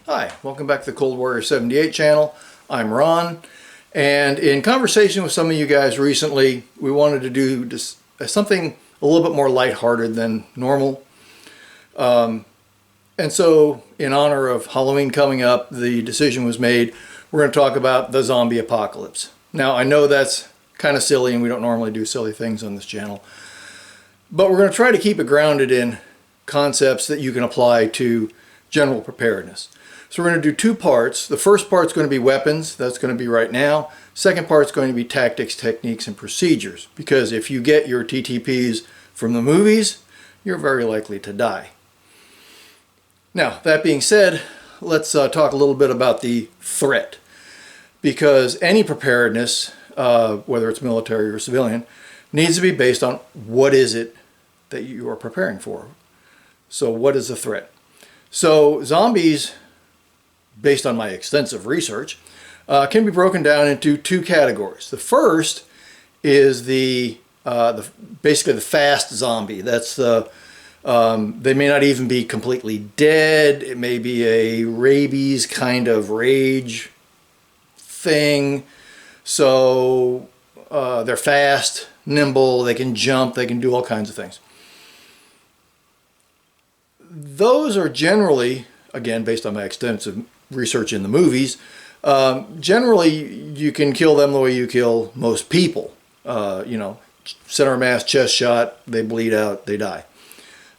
Hi, welcome back to the Cold Warrior 78 channel. I'm Ron, and in conversation with some of you guys recently, we wanted to do just something a little bit more lighthearted than normal. And so, in honor of Halloween coming up, the decision was made, we're going to talk about the zombie apocalypse. Now, I know that's kind of silly, and we don't normally do silly things on this channel, but we're going to try to keep it grounded in concepts that you can apply to general preparedness. So we're going to do two parts. The first part's going to be weapons. That's going to be right now. Second part's going to be tactics, techniques, and procedures. Because if you get your TTPs from the movies, you're very likely to die. Now, that being said, let's talk a little bit about the threat. Because any preparedness, whether it's military or civilian, needs to be based on what is it that you are preparing for. So what is the threat? So zombies, based on my extensive research, can be broken down into two categories. The first is basically the fast zombie. That's the they may not even be completely dead. It may be a rabies kind of rage thing. So they're fast, nimble, they can jump, they can do all kinds of things. Those are generally, again, based on my extensive research in the movies, generally you can kill them the way you kill most people. Center mass, chest shot, they bleed out, they die.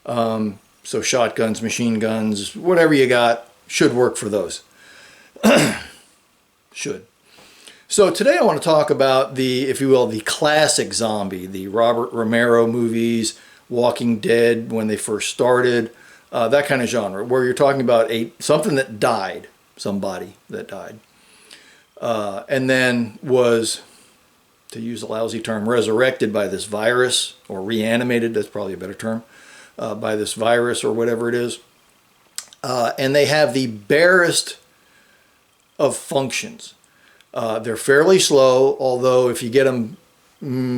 So shotguns, machine guns, whatever you got should work for those. Should. So today I want to talk about the, if you will, the classic zombie, the Robert Romero movies, Walking Dead when they first started, that kind of genre, where you're talking about something that died. Somebody that died, and then was, to use a lousy term, resurrected by this virus, or reanimated, that's probably a better term, by this virus or whatever it is. And they have the barest of functions. They're fairly slow, although if you get them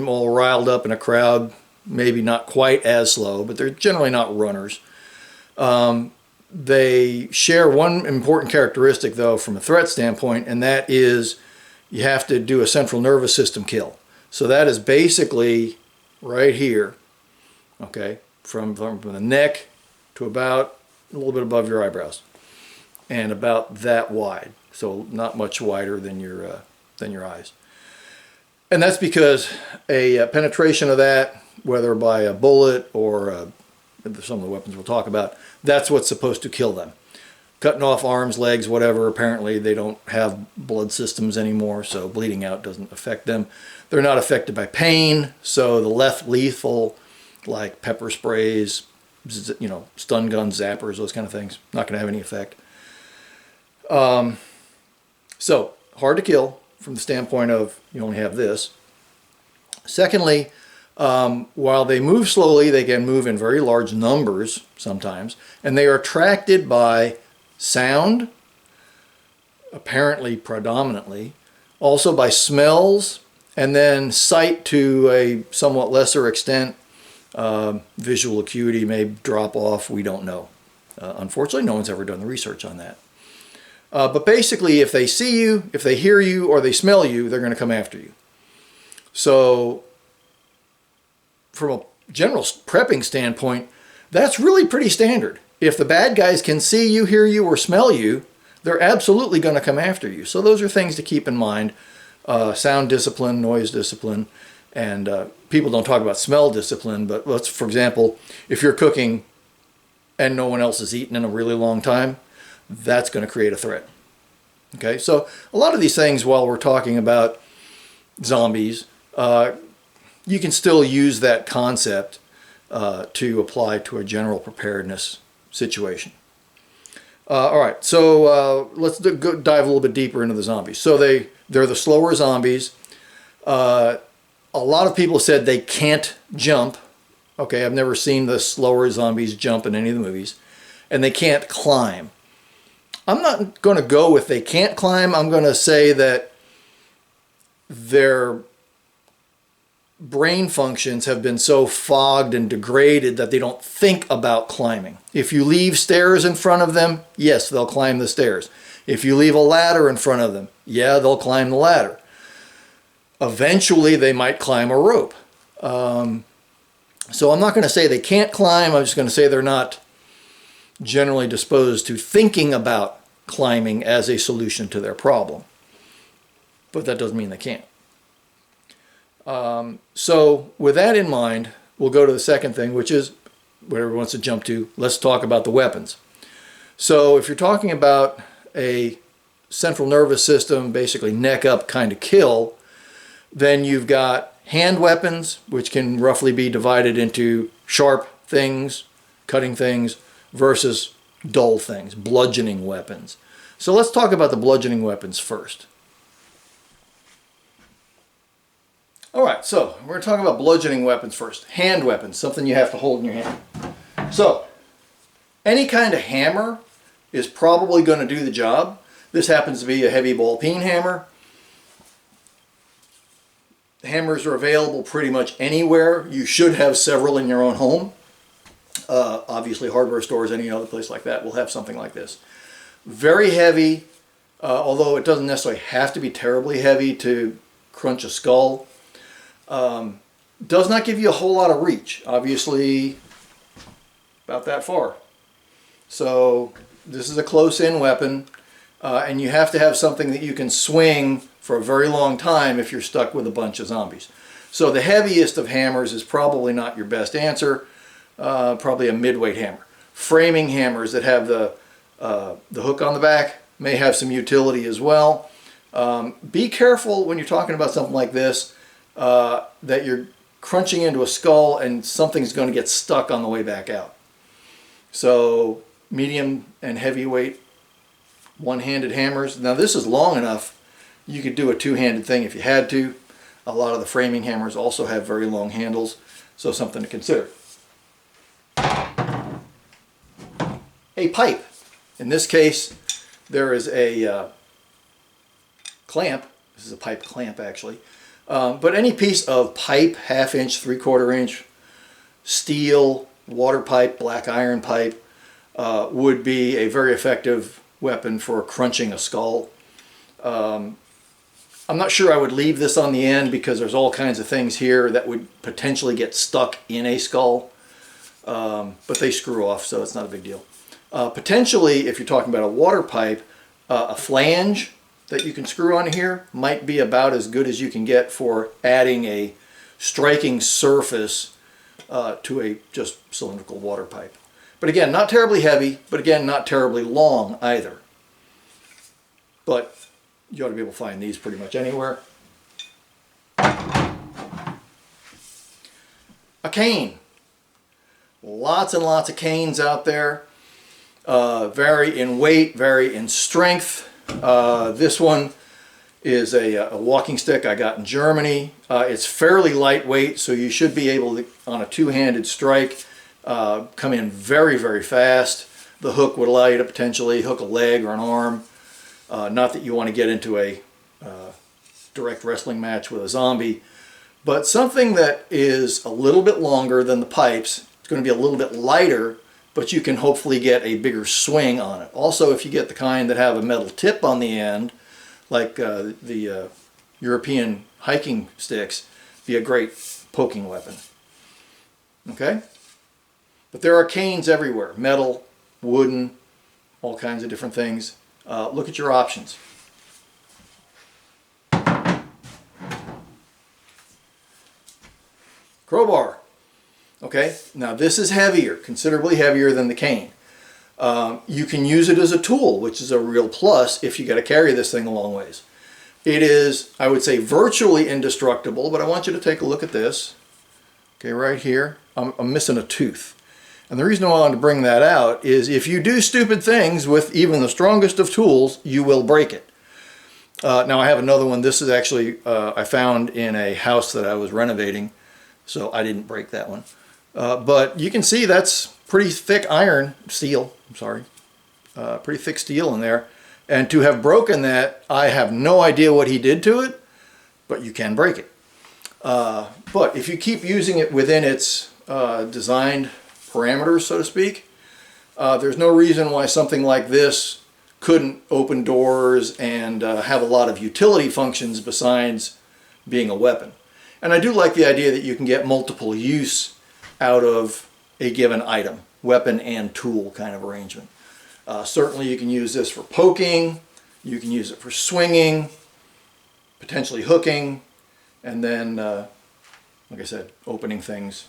all riled up in a crowd, maybe not quite as slow, but they're generally not runners. They share one important characteristic, though, from a threat standpoint, and that is you have to do a central nervous system kill. So that is basically right here, okay, from the neck to about a little bit above your eyebrows, and about that wide. So not much wider than your eyes. And that's because a penetration of that, whether by a bullet or some of the weapons we'll talk about, that's what's supposed to kill them. Cutting off arms, legs, whatever, apparently they don't have blood systems anymore, so bleeding out doesn't affect them. They're not affected by pain, so the less lethal, like pepper sprays, stun guns, zappers, those kind of things, not going to have any effect. So, hard to kill from the standpoint of you only have this. Secondly, while they move slowly, they can move in very large numbers sometimes, and they are attracted by sound, apparently predominantly, also by smells, and then sight to a somewhat lesser extent. Visual acuity may drop off, we don't know. Unfortunately, no one's ever done the research on that. But basically, if they see you, if they hear you, or they smell you, they're going to come after you. So from a general prepping standpoint, that's really pretty standard. If the bad guys can see you, hear you, or smell you, they're absolutely going to come after you. So those are things to keep in mind. Sound discipline, noise discipline, and people don't talk about smell discipline, but let's, for example, if you're cooking and no one else has eaten in a really long time, that's going to create a threat. Okay, so a lot of these things, while we're talking about zombies, you can still use that concept to apply to a general preparedness situation. All right, so let's dive a little bit deeper into the zombies. So they're the slower zombies. A lot of people said they can't jump. Okay, I've never seen the slower zombies jump in any of the movies. And they can't climb. I'm not going to go with they can't climb. I'm going to say that they're brain functions have been so fogged and degraded that they don't think about climbing. If you leave stairs in front of them, yes, they'll climb the stairs. If you leave a ladder in front of them, yeah, they'll climb the ladder. Eventually, they might climb a rope. So I'm not going to say they can't climb. I'm just going to say they're not generally disposed to thinking about climbing as a solution to their problem. But that doesn't mean they can't. So with that in mind, we'll go to the second thing, which is what everyone wants to jump to. Let's talk about the weapons. So if you're talking about a central nervous system, basically neck up kind of kill, then you've got hand weapons, which can roughly be divided into sharp things, cutting things, versus dull things, bludgeoning weapons. So let's talk about the bludgeoning weapons first. All right, so we're going to talk about bludgeoning weapons first. Hand weapons, something you have to hold in your hand. So, any kind of hammer is probably going to do the job. This happens to be a heavy ball peen hammer. Hammers are available pretty much anywhere. You should have several in your own home. Obviously, hardware stores, any other place like that will have something like this. Very heavy, although it doesn't necessarily have to be terribly heavy to crunch a skull. Does not give you a whole lot of reach. Obviously, about that far. So this is a close-in weapon, and you have to have something that you can swing for a very long time if you're stuck with a bunch of zombies. So the heaviest of hammers is probably not your best answer. Probably a mid-weight hammer. Framing hammers that have the hook on the back may have some utility as well. Be careful when you're talking about something like this that you're crunching into a skull and something's going to get stuck on the way back out. So medium and heavyweight one-handed hammers. Now this is long enough you could do a two-handed thing if you had to. A lot of the framing hammers also have very long handles, so something to consider. A pipe. In this case, there is a clamp. This is a pipe clamp, actually. But any piece of pipe, half-inch, three-quarter-inch, steel, water pipe, black iron pipe, would be a very effective weapon for crunching a skull. I'm not sure I would leave this on the end because there's all kinds of things here that would potentially get stuck in a skull. But they screw off, so it's not a big deal. Potentially, if you're talking about a water pipe, a flange that you can screw on here might be about as good as you can get for adding a striking surface to a just cylindrical water pipe. But again, not terribly heavy, but again, not terribly long either. But you ought to be able to find these pretty much anywhere. A cane. Lots and lots of canes out there. Vary in weight, vary in strength. This one is a walking stick I got in Germany. It's fairly lightweight, so you should be able to, on a two-handed strike, come in very, very fast. The hook would allow you to potentially hook a leg or an arm. Not that you want to get into a direct wrestling match with a zombie, but something that is a little bit longer than the pipes. It's going to be a little bit lighter, but you can hopefully get a bigger swing on it. Also, if you get the kind that have a metal tip on the end, like the European hiking sticks, be a great poking weapon. Okay? But there are canes everywhere. Metal, wooden, all kinds of different things. Look at your options. Crowbar. Okay, now this is heavier, considerably heavier than the cane. You can use it as a tool, which is a real plus if you got to carry this thing a long ways. It is, I would say, virtually indestructible, but I want you to take a look at this. Okay, right here, I'm missing a tooth. And the reason I wanted to bring that out is if you do stupid things with even the strongest of tools, you will break it. Now I have another one. This is actually, I found in a house that I was renovating, so I didn't break that one. But you can see that's pretty thick steel, pretty thick steel in there. And to have broken that, I have no idea what he did to it, but you can break it. But if you keep using it within its designed parameters, so to speak, there's no reason why something like this couldn't open doors and have a lot of utility functions besides being a weapon. And I do like the idea that you can get multiple use out of a given item, weapon and tool kind of arrangement. Certainly you can use this for poking, you can use it for swinging, potentially hooking, and then, like I said, opening things.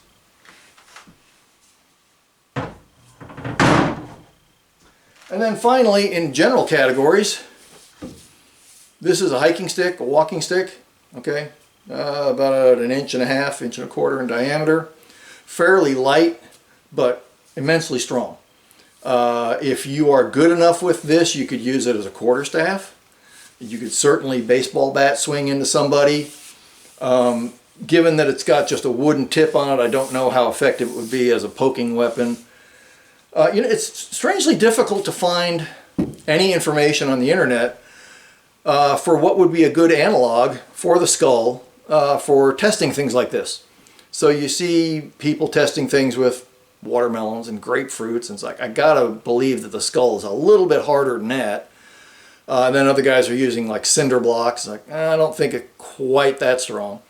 And then finally, in general categories, this is a hiking stick, a walking stick, okay, about an inch and a half, inch and a quarter in diameter, fairly light, but immensely strong. If you are good enough with this, you could use it as a quarterstaff. You could certainly baseball bat swing into somebody. Given that it's got just a wooden tip on it, I don't know how effective it would be as a poking weapon. You know, it's strangely difficult to find any information on the internet for what would be a good analog for the skull for testing things like this. So you see people testing things with watermelons and grapefruits, and it's like, I gotta believe that the skull is a little bit harder than that. And then other guys are using like cinder blocks. Like, I don't think it's quite that strong.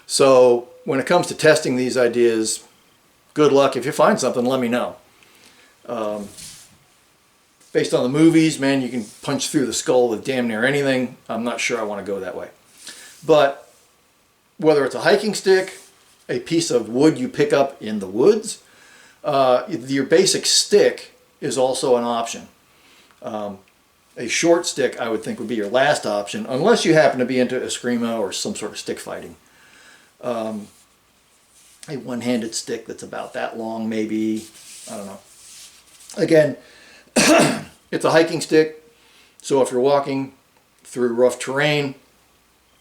So when it comes to testing these ideas, good luck. If you find something, let me know. Based on the movies, man, you can punch through the skull with damn near anything. I'm not sure I want to go that way. But whether it's a hiking stick, a piece of wood you pick up in the woods, your basic stick is also an option. A short stick, I would think, would be your last option, unless you happen to be into Eskrima or some sort of stick fighting. A one-handed stick that's about that long, maybe, I don't know. Again, it's a hiking stick, so if you're walking through rough terrain,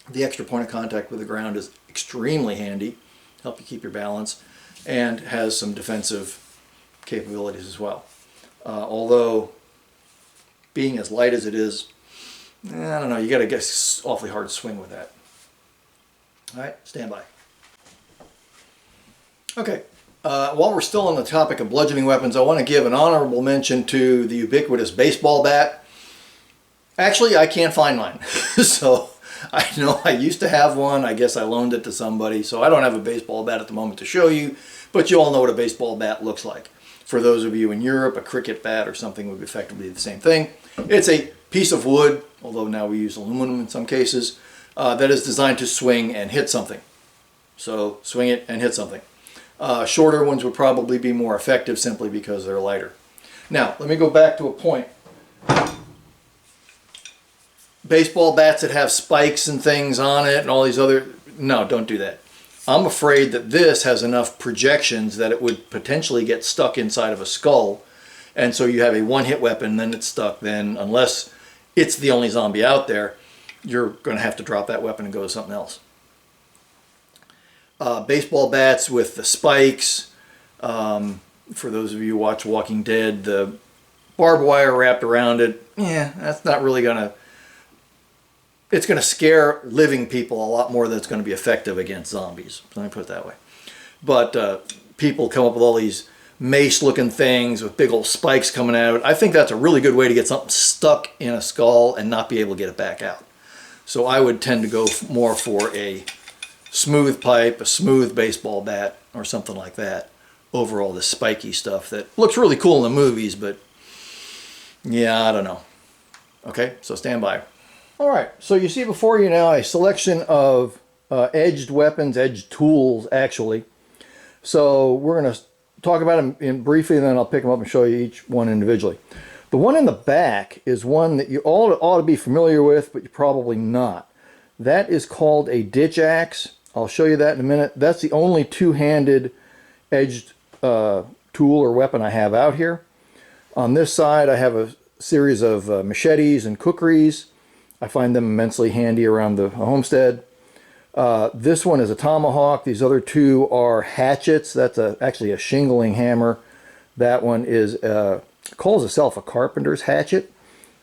the extra point of contact with the ground is extremely handy, help you keep your balance, and has some defensive capabilities as well. Although, being as light as it is, I don't know, you got to get awfully hard to swing with that. All right, stand by. Okay. While we're still on the topic of bludgeoning weapons, I want to give an honorable mention to the ubiquitous baseball bat. Actually, I can't find mine. So, I know I used to have one. I guess I loaned it to somebody. So, I don't have a baseball bat at the moment to show you. But you all know what a baseball bat looks like. For those of you in Europe, a cricket bat or something would be effectively the same thing. It's a piece of wood, although now we use aluminum in some cases, that is designed to swing and hit something. So, swing it and hit something. Shorter ones would probably be more effective simply because they're lighter. Now, let me go back to a point. Baseball bats that have spikes and things on it and all these other... No, don't do that. I'm afraid that this has enough projections that it would potentially get stuck inside of a skull. And so you have a one-hit weapon, then it's stuck. Then, unless it's the only zombie out there, you're going to have to drop that weapon and go to something else. Baseball bats with the spikes, for those of you who watch Walking Dead, the barbed wire wrapped around it, yeah, that's not really going to, it's going to scare living people a lot more than it's going to be effective against zombies. Let me put it that way. But people come up with all these mace-looking things with big old spikes coming out. I think that's a really good way to get something stuck in a skull and not be able to get it back out. So I would tend to go more for a smooth pipe, a smooth baseball bat, or something like that, over all this spiky stuff that looks really cool in the movies, but yeah, I don't know. Okay, so stand by. All right, so you see before you now a selection of edged weapons, edged tools, actually. So we're going to talk about them briefly, and then I'll pick them up and show you each one individually. The one in the back is one that you all ought to be familiar with, but you're probably not. That is called a ditch axe. I'll show you that in a minute. That's the only two-handed edged tool or weapon I have out here. On this side I have a series of machetes and kukris. I find them immensely handy around the homestead. This one is a tomahawk. These other two are hatchets. That's actually a shingling hammer. That one is calls itself a carpenter's hatchet,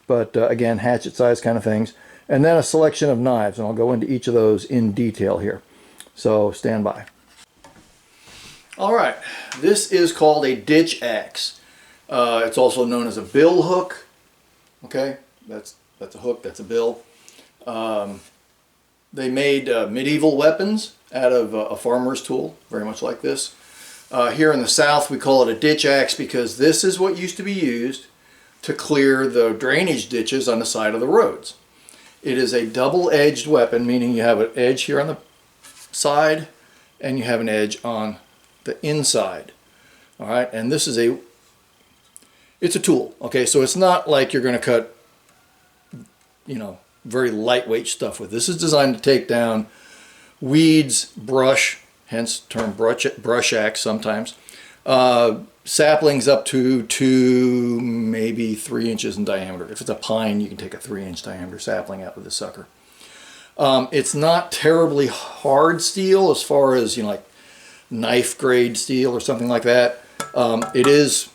but again, hatchet size kind of things. And then a selection of knives, and I'll go into each of those in detail here. So stand by. All right, this is called a ditch axe. It's also known as a bill hook. Okay, that's a hook, that's a bill. They made medieval weapons out of a farmer's tool, very much like this. Here in the South, we call it a ditch axe because this is what used to be used to clear the drainage ditches on the side of the roads. It is a double-edged weapon, meaning you have an edge here on the side and you have an edge on the inside. All right, and this is it's a tool. Okay, so it's not like you're going to cut, you know, very lightweight stuff with. This is designed to take down weeds, brush, hence the term brush axe sometimes, saplings up to maybe 3 inches in diameter. If it's a pine, you can take a 3-inch diameter sapling out with this sucker. It's not terribly hard steel as far as, you know, like knife grade steel or something like that. It is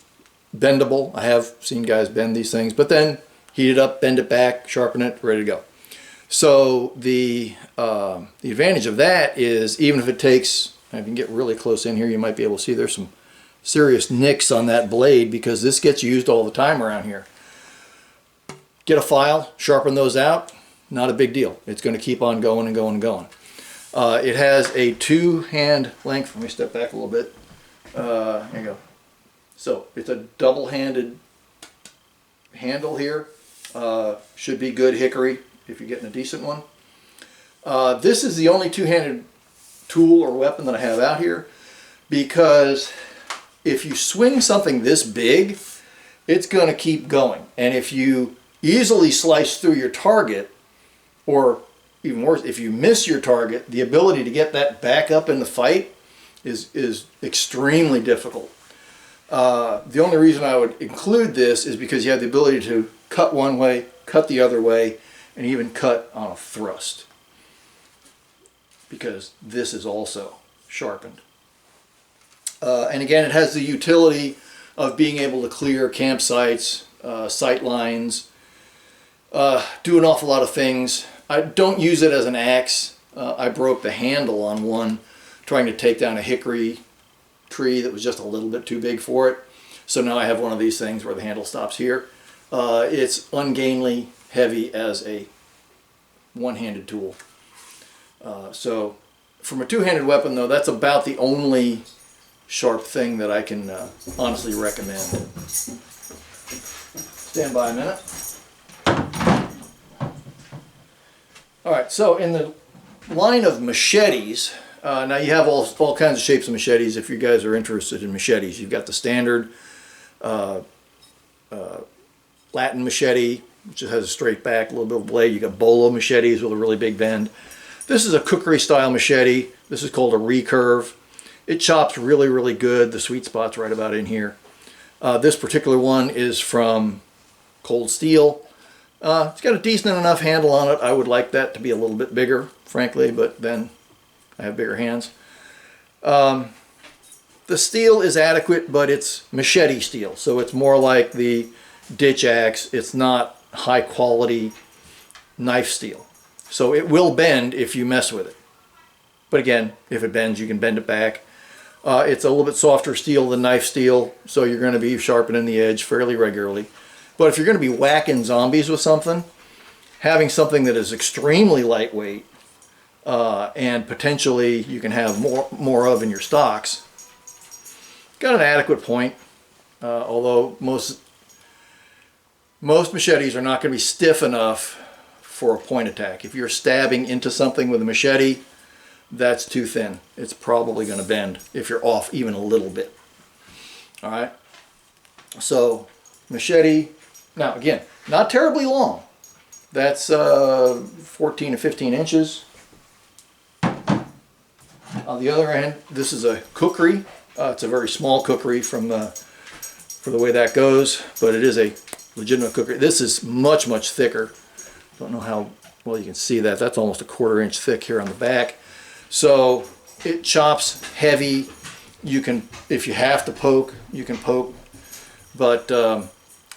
bendable. I have seen guys bend these things, but then heat it up, bend it back, sharpen it, ready to go. So the advantage of that is, even if it takes, if you can get really close in here, you might be able to see there's some serious nicks on that blade because this gets used all the time around here. Get a file, sharpen those out, not a big deal. It's going to keep on going and going and going. It has a 2-hand length. Let me step back a little bit. Here you go. So it's a double-handed handle here. Should be good hickory if you're getting a decent one. This is the only 2-handed tool or weapon that I have out here because if you swing something this big, it's going to keep going. And if you easily slice through your target, or even worse, if you miss your target, the ability to get that back up in the fight is extremely difficult. The only reason I would include this is because you have the ability to cut one way, cut the other way, and even cut on a thrust, because this is also sharpened. And again, it has the utility of being able to clear campsites, sight lines, do an awful lot of things. I don't use it as an axe. I broke the handle on one trying to take down a hickory tree that was just a little bit too big for it. So now I have one of these things where the handle stops here. It's ungainly, heavy as a one-handed tool. So from a two-handed weapon though, that's about the only sharp thing that I can honestly recommend. Stand by a minute. Alright, so in the line of machetes, now you have all kinds of shapes of machetes if you guys are interested in machetes. You've got the standard Latin machete, which has a straight back, a little bit of blade. You've got bolo machetes with a really big bend. This is a cookery style machete. This is called a recurve. It chops really, really good. The sweet spot's right about in here. This particular one is from cold steel. It's got a decent enough handle on it. I would like that to be a little bit bigger, frankly, but then I have bigger hands. The steel is adequate, but it's machete steel, so it's more like the ditch axe. It's not high quality knife steel. So it will bend if you mess with it. But again, if it bends, you can bend it back. It's a little bit softer steel than knife steel, so you're going to be sharpening the edge fairly regularly. But if you're going to be whacking zombies with something, having something that is extremely lightweight and potentially you can have more of in your stocks, got an adequate point. Although most machetes are not going to be stiff enough for a point attack. If you're stabbing into something with a machete, that's too thin. It's probably going to bend if you're off even a little bit. All right. So machete. Now again, not terribly long. That's 14 to 15 inches. On the other end, this is a cookery. It's a very small cookery for the way that goes, but it is a legitimate cookery. This is much, much thicker. Don't know how well you can see that. That's almost a 1/4 inch thick here on the back. So it chops heavy. You can, if you have to poke, you can poke, but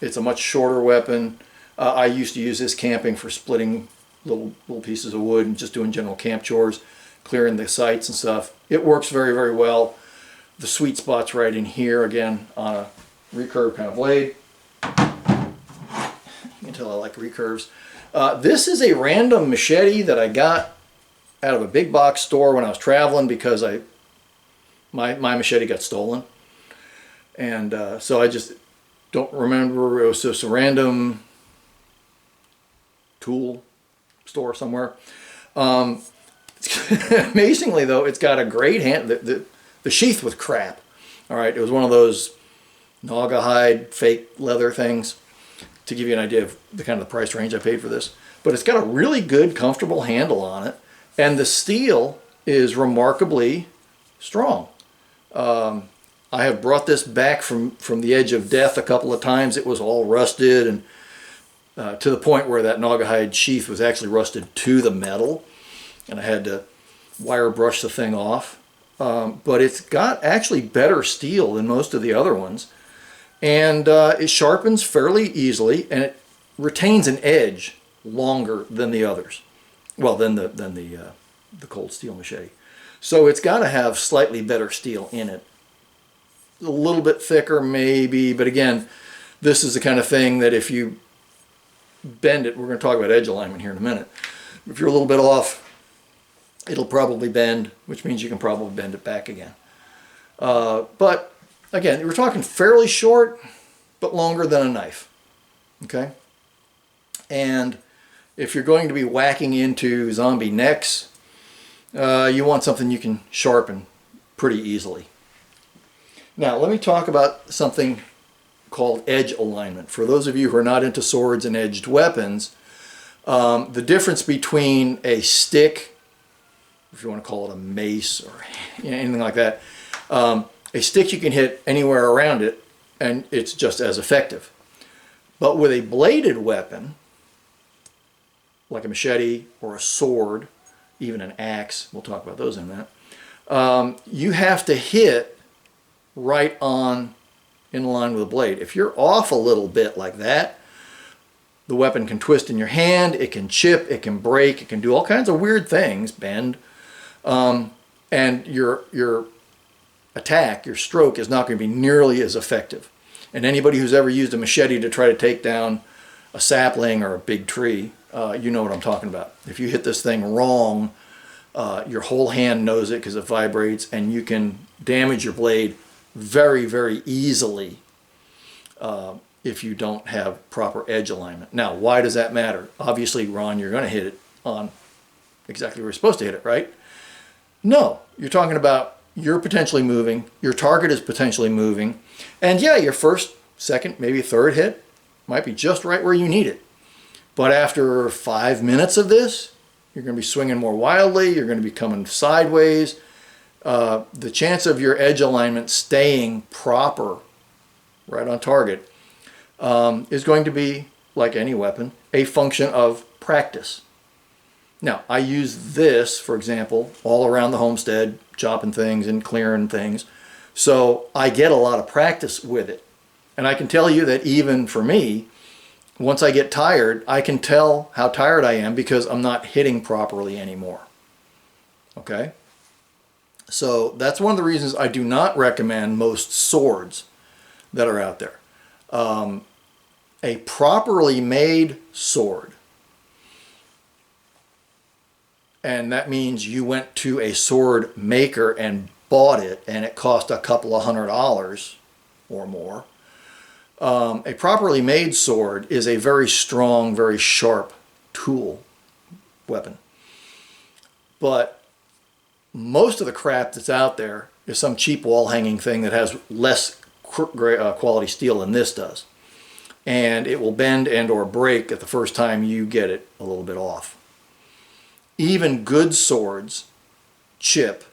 it's a much shorter weapon. I used to use this camping for splitting little pieces of wood and just doing general camp chores. clearing the sights and stuff. It works very, very well. The sweet spot's right in here, again, on a recurve kind of blade. You can tell I like recurves. This is a random machete that I got out of a big box store when I was traveling because my machete got stolen. And so I just don't remember. It was just a random tool store somewhere. Amazingly though, it's got a great hand. The sheath was crap. All right, it was one of those Naugahyde fake leather things, to give you an idea of the kind of the price range I paid for this. But it's got a really good, comfortable handle on it, and the steel is remarkably strong. I have brought this back from the edge of death a couple of times. It was all rusted, and to the point where that Naugahyde sheath was actually rusted to the metal, and I had to wire brush the thing off. But it's got actually better steel than most of the other ones, and it sharpens fairly easily, and it retains an edge longer than the others. Well, than the cold steel machete. So it's got to have slightly better steel in it. A little bit thicker maybe, but again, this is the kind of thing that if you bend it, we're going to talk about edge alignment here in a minute. If you're a little bit off, it'll probably bend, which means you can probably bend it back again. But again, we're talking fairly short, but longer than a knife. Okay? And if you're going to be whacking into zombie necks, you want something you can sharpen pretty easily. Now, let me talk about something called edge alignment. For those of you who are not into swords and edged weapons, the difference between a stick, if you want to call it a mace or anything like that, a stick you can hit anywhere around it and it's just as effective. But with a bladed weapon, like a machete or a sword, even an axe, we'll talk about those in a minute, you have to hit right on in line with the blade. If you're off a little bit like that, the weapon can twist in your hand, it can chip, it can break, it can do all kinds of weird things, bend, and your attack, your stroke, is not going to be nearly as effective. And anybody who's ever used a machete to try to take down a sapling or a big tree, you know what I'm talking about. If you hit this thing wrong, your whole hand knows it because it vibrates, and you can damage your blade very, very easily if you don't have proper edge alignment. Now, why does that matter? Obviously, Ron, you're going to hit it on exactly where you're supposed to hit it, right? No, you're talking about you're potentially moving, your target is potentially moving, and yeah, your first, second, maybe third hit might be just right where you need it. But after 5 minutes of this, you're going to be swinging more wildly, you're going to be coming sideways. The chance of your edge alignment staying proper, right on target, is going to be, like any weapon, a function of practice. Now, I use this, for example, all around the homestead, chopping things and clearing things, so I get a lot of practice with it. And I can tell you that even for me, once I get tired, I can tell how tired I am because I'm not hitting properly anymore. Okay? So that's one of the reasons I do not recommend most swords that are out there. A properly made sword, and that means you went to a sword maker and bought it and it cost a couple of $100 or more. A properly made sword is a very strong, very sharp tool, weapon. But most of the crap that's out there is some cheap wall hanging thing that has less quality steel than this does. And it will bend and or break at the first time you get it a little bit off. Even good swords chip,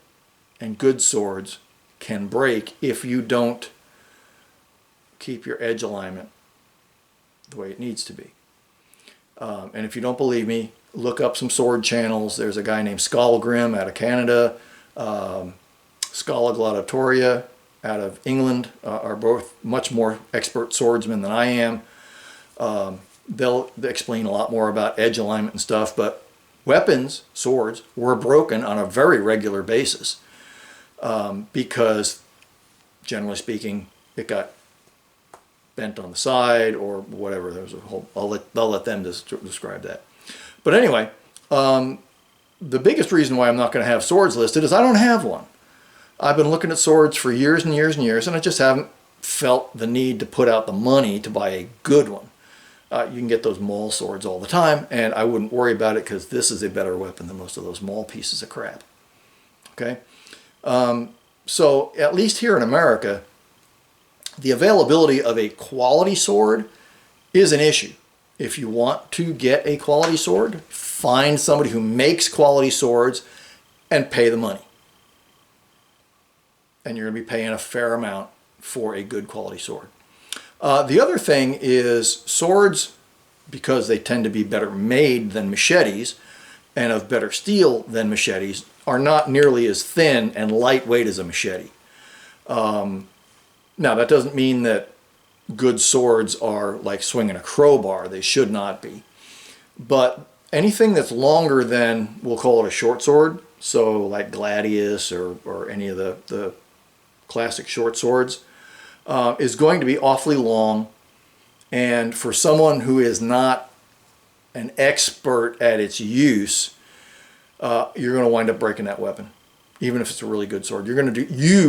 and good swords can break if you don't keep your edge alignment the way it needs to be. And if you don't believe me, look up some sword channels. There's a guy named Skalgrim out of Canada, Scala Gladiatoria out of England, are both much more expert swordsmen than I am. They'll explain a lot more about edge alignment and stuff, but weapons, swords, were broken on a very regular basis because, generally speaking, it got bent on the side or whatever. There was a whole, I'll let them describe that. But anyway, the biggest reason why I'm not going to have swords listed is I don't have one. I've been looking at swords for years and years and years, and I just haven't felt the need to put out the money to buy a good one. You can get those mall swords all the time, and I wouldn't worry about it because this is a better weapon than most of those mall pieces of crap. Okay? So at least here in America, the availability of a quality sword is an issue. If you want to get a quality sword, find somebody who makes quality swords and pay the money. And you're going to be paying a fair amount for a good quality sword. The other thing is swords, because they tend to be better made than machetes and of better steel than machetes, are not nearly as thin and lightweight as a machete. Now, that doesn't mean that good swords are like swinging a crowbar. They should not be. But anything that's longer than, we'll call it a short sword, so like Gladius or any of the classic short swords, is going to be awfully long. And for someone who is not an expert at its use, you're going to wind up breaking that weapon. Even if it's a really good sword, you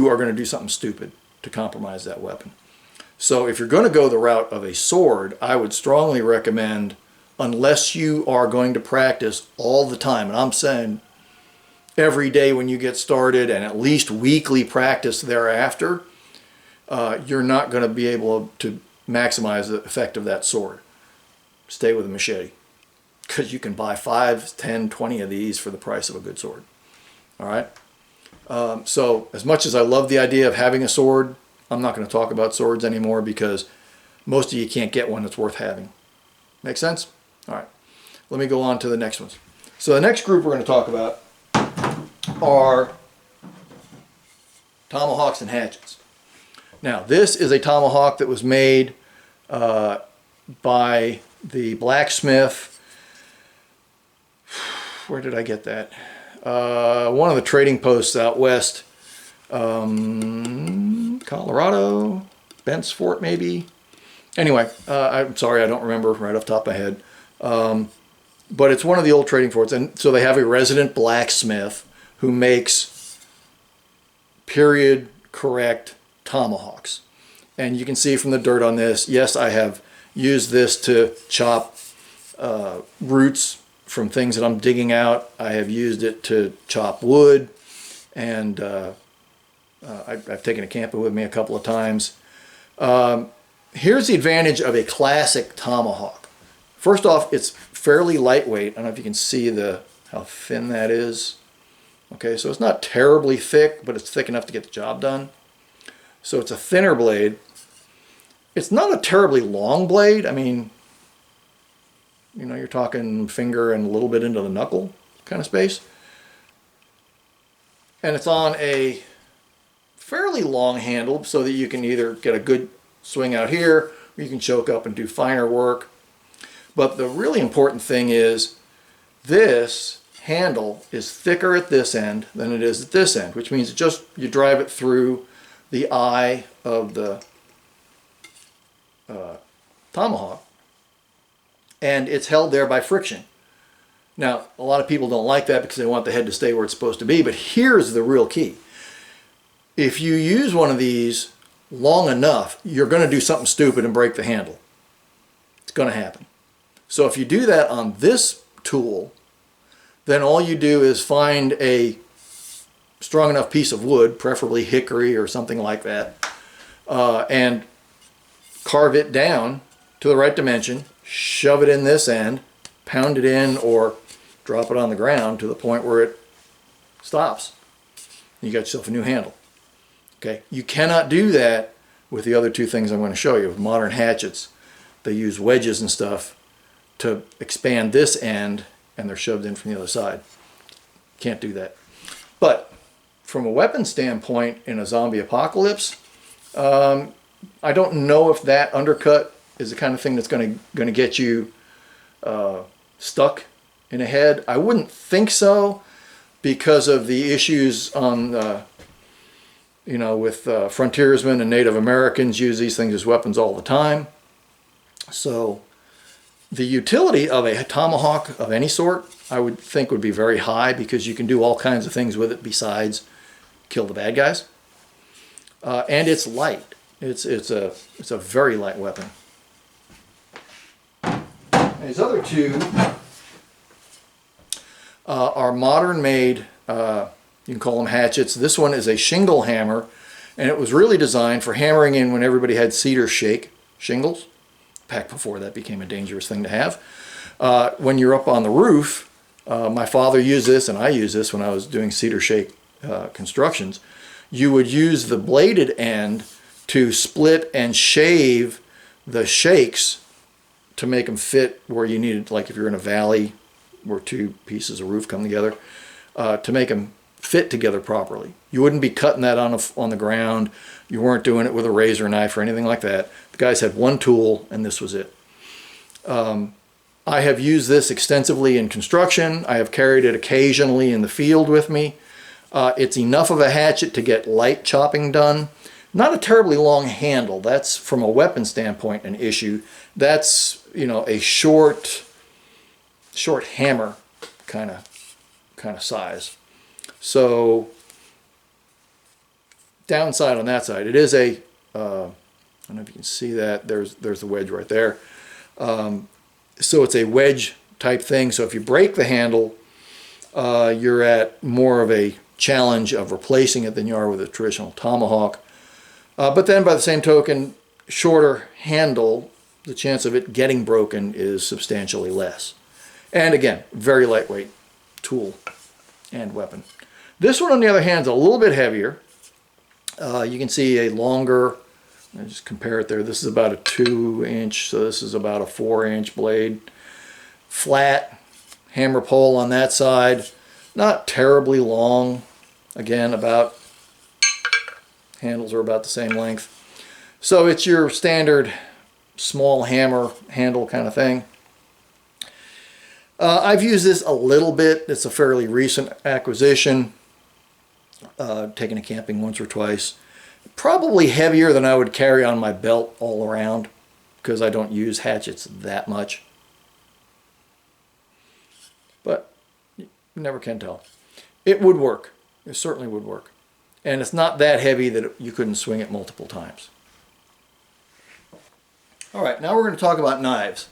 are going to do something stupid to compromise that weapon. So if you're going to go the route of a sword, I would strongly recommend, unless you are going to practice all the time, and I'm saying every day when you get started and at least weekly practice thereafter, you're not going to be able to maximize the effect of that sword. Stay with a machete, because you can buy 5, 10, 20 of these for the price of a good sword. All right? So as much as I love the idea of having a sword, I'm not going to talk about swords anymore because most of you can't get one that's worth having. Make sense? All right. Let me go on to the next ones. So the next group we're going to talk about are tomahawks and hatchets. Now, this is a tomahawk that was made by the blacksmith. Where did I get that? One of the trading posts out west. Colorado, Bent's Fort maybe. Anyway, I'm sorry, I don't remember right off the top of my head. But it's one of the old trading forts. And so they have a resident blacksmith who makes period correct tomahawks. And you can see from the dirt on this, yes, I have used this to chop roots from things that I'm digging out. I have used it to chop wood, and I've taken a camper with me a couple of times. Here's the advantage of a classic tomahawk. First off, it's fairly lightweight. I don't know if you can see how thin that is. Okay, so it's not terribly thick, but it's thick enough to get the job done. So it's a thinner blade. It's not a terribly long blade. I mean, you know, you're talking finger and a little bit into the knuckle kind of space. And it's on a fairly long handle so that you can either get a good swing out here or you can choke up and do finer work. But the really important thing is this handle is thicker at this end than it is at this end, which means you drive it through the eye of the tomahawk, and it's held there by friction. Now, a lot of people don't like that because they want the head to stay where it's supposed to be, but here's the real key. If you use one of these long enough, you're going to do something stupid and break the handle. It's going to happen. So if you do that on this tool, then all you do is find a strong enough piece of wood, preferably hickory or something like that, and carve it down to the right dimension, shove it in this end, pound it in, or drop it on the ground to the point where it stops. You got yourself a new handle. Okay, you cannot do that with the other two things I'm going to show you. With modern hatchets, they use wedges and stuff to expand this end, and they're shoved in from the other side. Can't do that. But from a weapon standpoint in a zombie apocalypse, I don't know if that undercut is the kind of thing that's going to get you stuck in a head? I wouldn't think so, because of the issues on, you know, with frontiersmen and Native Americans use these things as weapons all the time. So the utility of a tomahawk of any sort, I would think, would be very high, because you can do all kinds of things with it besides kill the bad guys. And it's light. It's a very light weapon. And these other two are modern-made. You can call them hatchets. This one is a shingle hammer, and it was really designed for hammering in when everybody had cedar shake shingles. Back before that became a dangerous thing to have. When you're up on the roof, my father used this, and I used this when I was doing cedar shake constructions. You would use the bladed end to split and shave the shakes to make them fit where you needed, like if you're in a valley where two pieces of roof come together, to make them fit together properly. You wouldn't be cutting that on the ground. You weren't doing it with a razor knife or anything like that. The guys had one tool, and this was it. I have used this extensively in construction. I have carried it occasionally in the field with me. It's enough of a hatchet to get light chopping done. Not a terribly long handle. That's, from a weapon standpoint, an issue. That's, you know, a short hammer kind of size. So downside on that side, it is a I don't know if you can see that. There's the wedge right there. So it's a wedge type thing. So if you break the handle, you're at more of a challenge of replacing it than you are with a traditional tomahawk. But then by the same token, shorter handle, the chance of it getting broken is substantially less. And again, very lightweight tool and weapon. This one, on the other hand, is a little bit heavier. You can see a longer, I'll just compare it there. This is about a 2-inch, so this is about a 4-inch blade. Flat hammer pole on that side, not terribly long. Again, about, handles are about the same length. So it's your standard small hammer handle kind of thing. I've used this a little bit. It's a fairly recent acquisition. Taken it camping once or twice. Probably heavier than I would carry on my belt all around, because I don't use hatchets that much. But you never can tell. It would work. It certainly would work. And it's not that heavy that you couldn't swing it multiple times. All right, now we're going to talk about knives.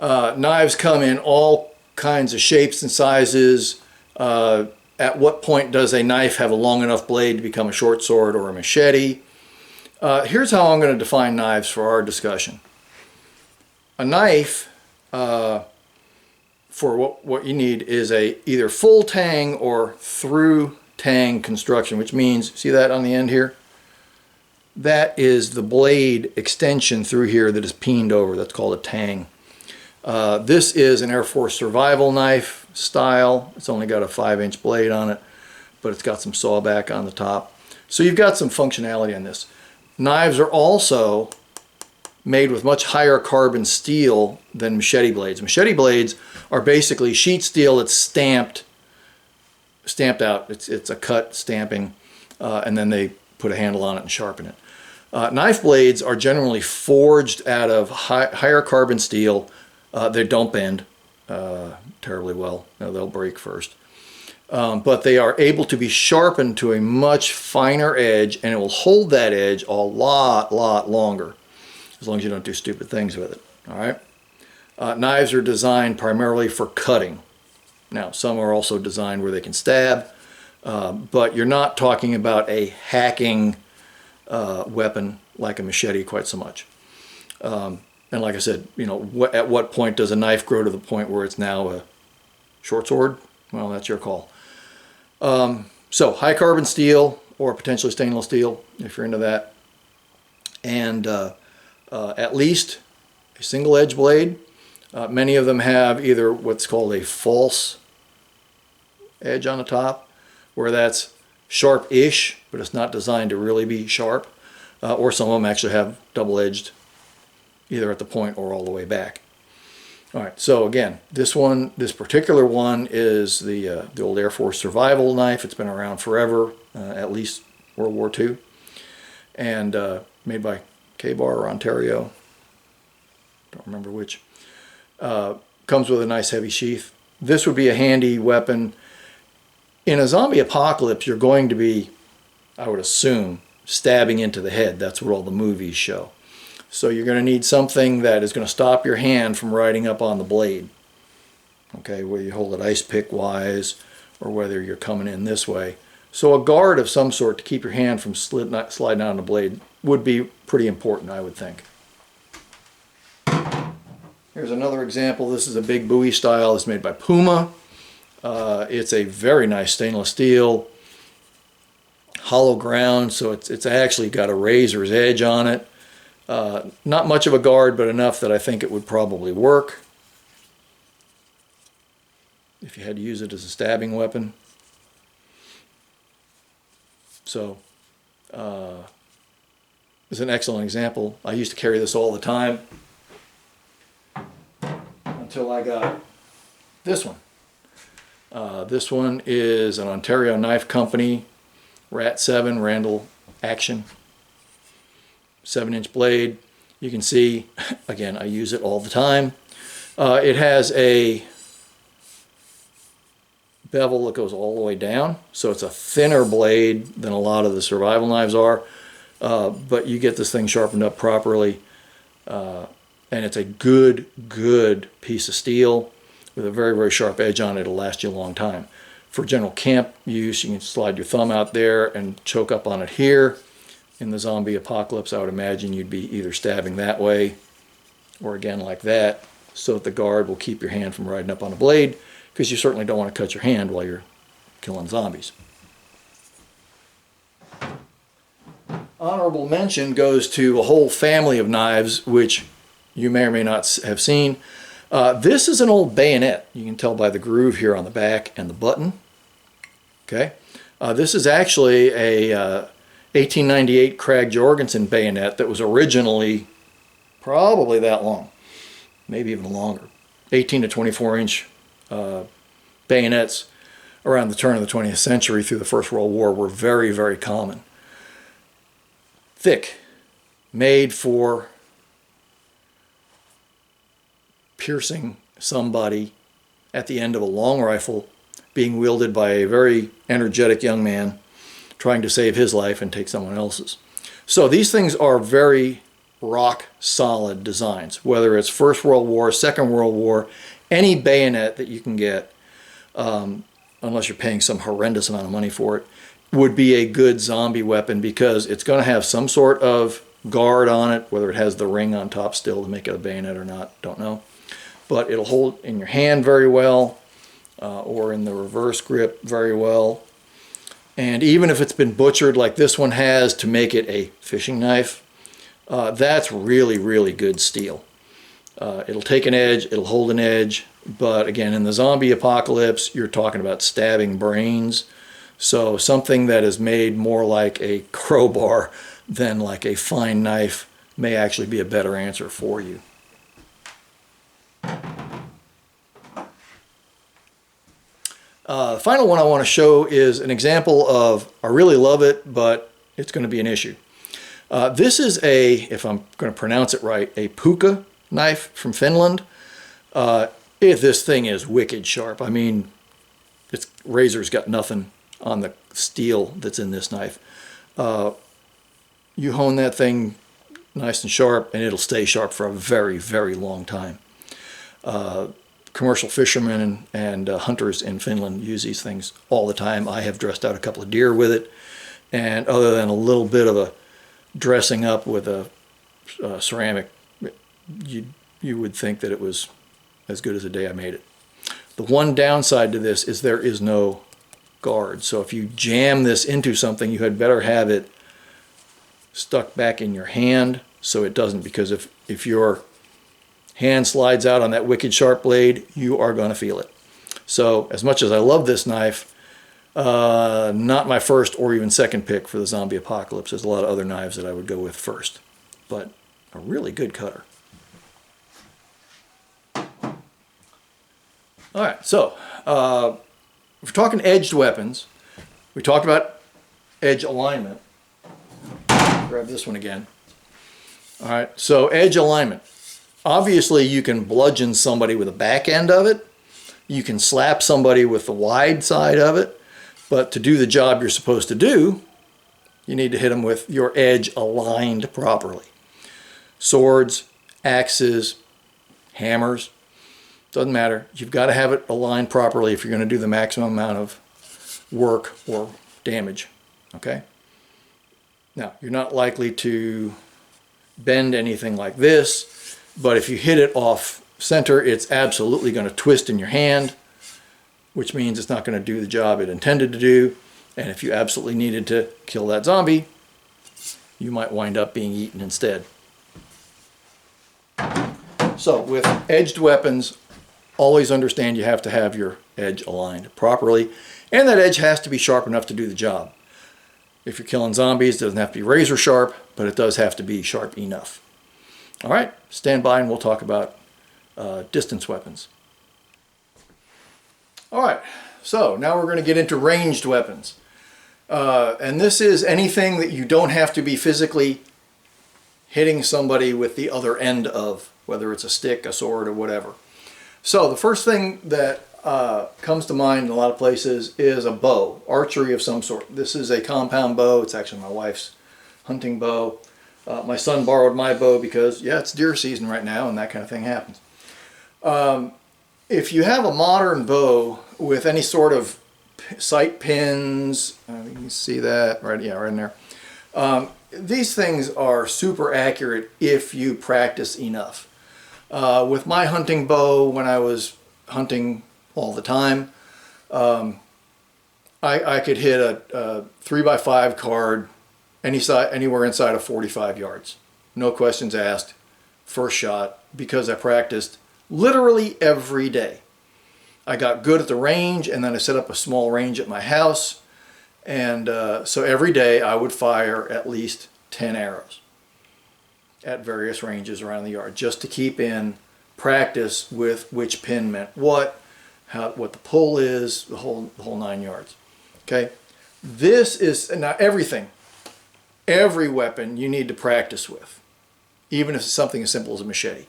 Knives come in all kinds of shapes and sizes. At what point does a knife have a long enough blade to become a short sword or a machete? Here's how I'm going to define knives for our discussion. A knife, for what you need, is a either full tang or through tang construction, which means, see that on the end here? That is the blade extension through here that is peened over. That's called a tang. This is an Air Force survival knife style. It's only got a 5-inch blade on it, but it's got some sawback on the top. So you've got some functionality on this. Knives are also made with much higher carbon steel than machete blades. Machete blades are basically sheet steel that's stamped out. It's a cut stamping, and then they put a handle on it and sharpen it. Knife blades are generally forged out of higher carbon steel. They don't bend terribly well. No, they'll break first. But they are able to be sharpened to a much finer edge, and it will hold that edge a lot longer, as long as you don't do stupid things with it. All right. Knives are designed primarily for cutting. Now, some are also designed where they can stab, but you're not talking about a hacking weapon like a machete quite so much. And like I said, you know, at what point does a knife grow to the point where it's now a short sword? Well, that's your call. So high carbon steel or potentially stainless steel, if you're into that. And at least a single edge blade. Many of them have either what's called a false edge on the top, where that's sharp-ish, but it's not designed to really be sharp. Or some of them actually have double-edged, either at the point or all the way back. All right, so again, this particular one is the old Air Force survival knife. It's been around forever, at least World War II, and made by K-Bar or Ontario. Don't remember which. Comes with a nice heavy sheath. This would be a handy weapon. In a zombie apocalypse, you're going to be, I would assume, stabbing into the head. That's what all the movies show. So you're going to need something that is going to stop your hand from riding up on the blade. Okay, whether you hold it ice pick wise or whether you're coming in this way. So a guard of some sort to keep your hand from sliding on the blade would be pretty important, I would think. Here's another example. This is a big Bowie style. It's made by Puma. It's a very nice stainless steel, hollow ground, so it's actually got a razor's edge on it. Not much of a guard, but enough that I think it would probably work if you had to use it as a stabbing weapon. So it's an excellent example. I used to carry this all the time until I got this one. This one is an Ontario Knife Company, Rat 7 Randall Action. 7-inch blade. You can see, again, I use it all the time. It has a bevel that goes all the way down, so it's a thinner blade than a lot of the survival knives are, but you get this thing sharpened up properly, and it's a good piece of steel with a very sharp edge on it. It'll last you a long time. For general camp use, you can slide your thumb out there and choke up on it here. In the zombie apocalypse, I would imagine you'd be either stabbing that way or again like that, so that the guard will keep your hand from riding up on a blade, because you certainly don't want to cut your hand while you're killing zombies. Honorable mention goes to a whole family of knives which you may or may not have seen. This is an old bayonet. You can tell by the groove here on the back and the button. Okay, this is actually a 1898 Krag Jorgensen bayonet that was originally probably that long, maybe even longer. 18 to 24 inch bayonets around the turn of the 20th century through the First World War were very common. Thick, made for piercing somebody at the end of a long rifle, being wielded by a very energetic young man trying to save his life and take someone else's. So these things are very rock solid designs, whether it's First World War, Second World War, any bayonet that you can get, unless you're paying some horrendous amount of money for it, would be a good zombie weapon, because it's going to have some sort of guard on it, whether it has the ring on top still to make it a bayonet or not, don't know. But it'll hold in your hand very well, or in the reverse grip very well. And even if it's been butchered like this one has to make it a fishing knife, that's really good steel. It'll take an edge, it'll hold an edge, but again, in the zombie apocalypse, you're talking about stabbing brains. So something that is made more like a crowbar than like a fine knife may actually be a better answer for you. The final one I want to show is an example of, I really love it, but it's going to be an issue. This is a, if I'm going to pronounce it right, a puukko knife from Finland. This thing is wicked sharp. I mean, its razor's got nothing on the steel that's in this knife. You hone that thing nice and sharp, and it'll stay sharp for a very long time. Commercial fishermen and hunters in Finland use these things all the time. I have dressed out a couple of deer with it, and other than a little bit of a dressing up with a ceramic, you would think that it was as good as the day I made it. The one downside to this is there is no guard. So if you jam this into something, you had better have it stuck back in your hand so it doesn't, because if your hand slides out on that wicked sharp blade, you are going to feel it. So as much as I love this knife, not my first or even second pick for the zombie apocalypse. There's a lot of other knives that I would go with first, but a really good cutter. All right, so if we're talking edged weapons, we talked about edge alignment. Grab this one again. All right, so edge alignment. Obviously, you can bludgeon somebody with the back end of it. You can slap somebody with the wide side of it. But to do the job you're supposed to do, you need to hit them with your edge aligned properly. Swords, axes, hammers, doesn't matter. You've got to have it aligned properly if you're going to do the maximum amount of work or damage. Okay? Now, you're not likely to bend anything like this, but if you hit it off center, it's absolutely going to twist in your hand, which means it's not going to do the job it intended to do. And if you absolutely needed to kill that zombie, you might wind up being eaten instead. So with edged weapons, always understand you have to have your edge aligned properly, and that edge has to be sharp enough to do the job. If you're killing zombies, it doesn't have to be razor sharp, but it does have to be sharp enough. All right, stand by and we'll talk about distance weapons. All right, so now we're going to get into ranged weapons. And this is anything that you don't have to be physically hitting somebody with the other end of, whether it's a stick, a sword, or whatever. So the first thing that comes to mind in a lot of places is a bow, archery of some sort. This is a compound bow. It's actually my wife's hunting bow. My son borrowed my bow because, yeah, it's deer season right now and that kind of thing happens. If you have a modern bow with any sort of sight pins, you can see that right, yeah, right in there. These things are super accurate if you practice enough. With my hunting bow, when I was hunting all the time, I could hit a 3x5 card anywhere inside of 45 yards. No questions asked, first shot, because I practiced literally every day. I got good at the range, and then I set up a small range at my house, and so every day I would fire at least 10 arrows at various ranges around the yard, just to keep in practice with which pin meant what the pull is, the whole 9 yards. Okay, this is now every weapon you need to practice with, even if it's something as simple as a machete.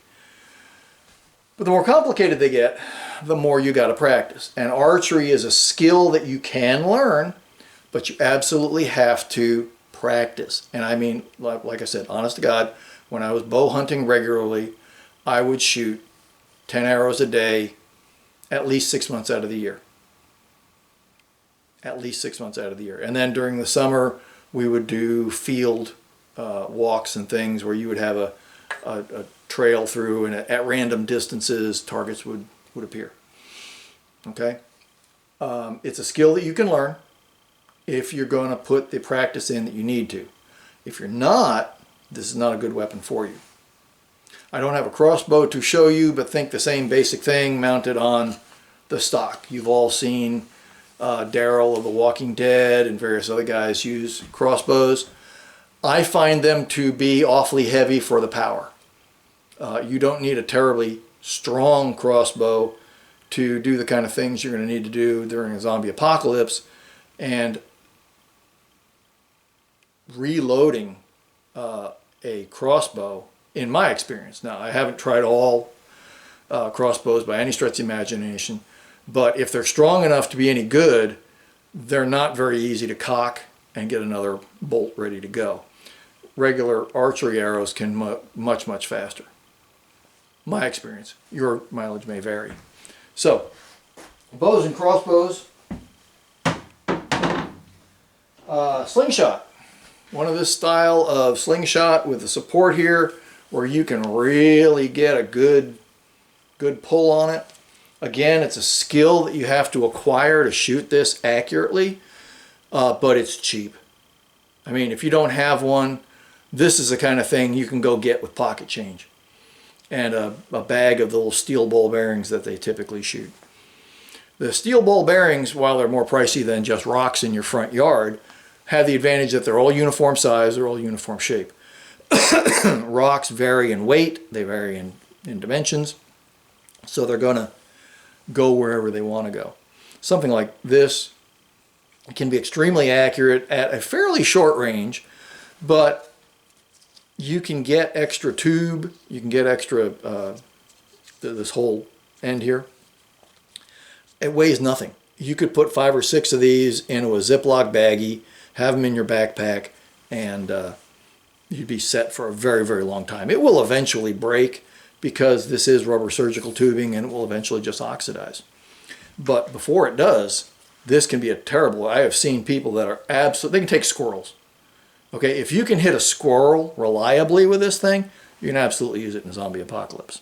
But the more complicated they get, the more you got to practice. And archery is a skill that you can learn, but you absolutely have to practice. And I mean, like I said, honest to God, when I was bow hunting regularly, I would shoot 10 arrows a day at least 6 months out of the year. At least 6 months out of the year. And then during the summer, we would do field walks and things where you would have a trail through, and at random distances, targets would appear. Okay? It's a skill that you can learn if you're going to put the practice in that you need to. If you're not, this is not a good weapon for you. I don't have a crossbow to show you, but think the same basic thing mounted on the stock. You've all seen Daryl of The Walking Dead and various other guys use crossbows. I find them to be awfully heavy for the power. You don't need a terribly strong crossbow to do the kind of things you're going to need to do during a zombie apocalypse, and reloading a crossbow, in my experience. Now, I haven't tried all crossbows by any stretch of the imagination, but if they're strong enough to be any good, they're not very easy to cock and get another bolt ready to go. Regular archery arrows can much, much faster. My experience. Your mileage may vary. So, bows and crossbows. Slingshot. One of this style of slingshot with the support here, where you can really get a good pull on it. Again, it's a skill that you have to acquire to shoot this accurately, but it's cheap. I mean, if you don't have one, this is the kind of thing you can go get with pocket change and a bag of the little steel ball bearings that they typically shoot. The steel ball bearings, while they're more pricey than just rocks in your front yard, have the advantage that they're all uniform size, they're all uniform shape. Rocks vary in weight, they vary in dimensions, so they're going to go wherever they want to go. Something like this can be extremely accurate at a fairly short range, but you can get extra tube, you can get extra, this whole end here. It weighs nothing. You could put 5 or 6 of these into a Ziploc baggie, have them in your backpack, and you'd be set for a very, very long time. It will eventually break because this is rubber surgical tubing, and it will eventually just oxidize. But before it does, this can be a terrible, I have seen people that are absolutely, they can take squirrels. Okay, if you can hit a squirrel reliably with this thing, you can absolutely use it in a zombie apocalypse.